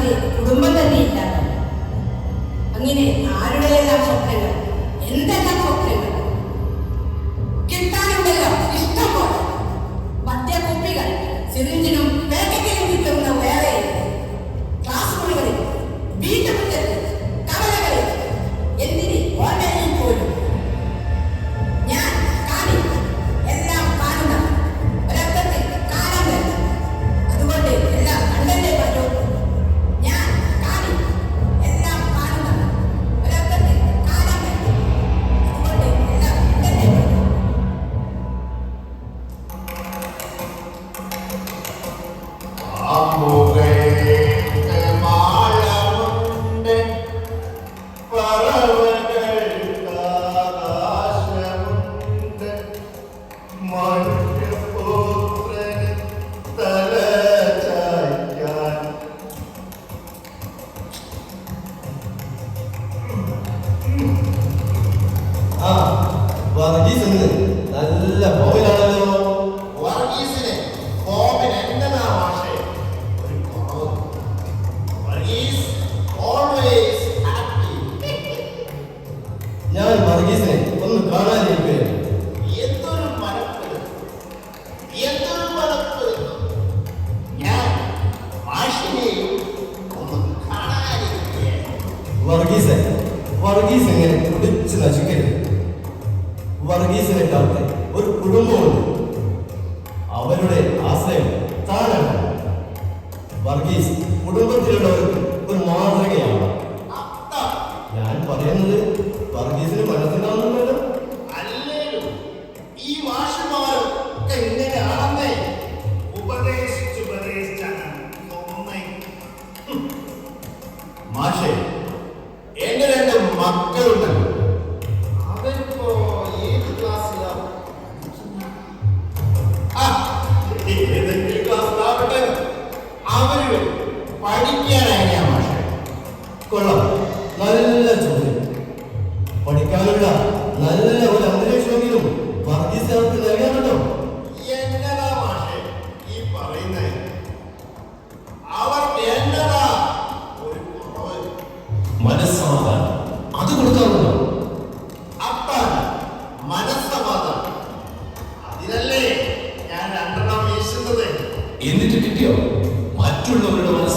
ഇല്ലാത്തവർക്ക് കുടുംബം തന്നെ ഇല്ലാത്തവർ. അങ്ങനെ ആരുടെയെല്ലാം സ്വപ്നങ്ങൾ, എന്തെല്ലാം സ്വപ്നങ്ങൾ കിട്ടാനുണ്ടല്ലോ ഇഷ്ടം പോലെ. മദ്യക്കുപ്പികൾ സിറിഞ്ചിനും പാക്കറ്റിനും വിൽക്കുന്ന വേറെ ക്ലാസ് മുറികളിൽ, വീട്ടുമുറ്റത്ത്, കവലകളിൽ, എന്തിന് ഓൺലൈനിൽ പോലും ഞാൻ കാണി എല്ലാം കാണുന്ന ഒരർത്ഥത്തിൽ കാലം തന്നെ. അതുകൊണ്ട് എല്ലാം കണ്ടല്ലേ പറ്റൂ. ഞാൻ കാണി എല്ലാം കാണുന്ന ഒരർത്ഥത്തിൽ കാലം തന്നെ. അതുകൊണ്ട് എല്ലാം കണ്ടല്ലേ പറ്റൂ. നല്ല ഫോമിലാണല്ലോ. വർഗീസിന് ഫോമിന് എന്നതാ മാഷേ ഒരു കുറവ്. Varghese always happy. ഞാൻ വർഗീസിനെ ഒന്ന് കാണാനിരിക്കുകയാണ്. എന്തൊരു മനപ്പെരുത്തം, എന്തൊരു മനപ്പെരുത്തം. ഞാൻ മാഷിനെയും ഒന്ന് കാണാനിരിക്കുകയാണ്. വർഗീസ് എങ്ങനെ കുടിച്ച് നശിക്കരുത്. വർഗീസിനെ കാലത്ത് ഒരു കുടുംബമുണ്ട്. അവരുടെ ആശ്രയം താനാണ്. വർഗീസ് കുടുംബത്തിലുള്ളവർക്ക് ഒരു മാതൃകയാണ്. ഞാൻ പറയുന്നത് വർഗീസിന് മനസ്സിലാവുന്നുണ്ടല്ലോ. അല്ലേലും ഈ മാഷുമാരൊക്കെ ഇങ്ങനെയാണെന്നേ ഉപദേശിച്ചാണ് മാഷേ. എന്റെ രണ്ട് മക്കളുണ്ടല്ലോ, അവരിപ്പോ ഏത് ക്ലാസ്സിലാണ്? ഏതെങ്കിലും ക്ലാസ്സിലാവട്ടെ, അവര് പഠിക്കാനായി മാഷേ. കൊള്ളാം, നല്ല ചോദ്യം. പഠിക്കാനുള്ള നല്ല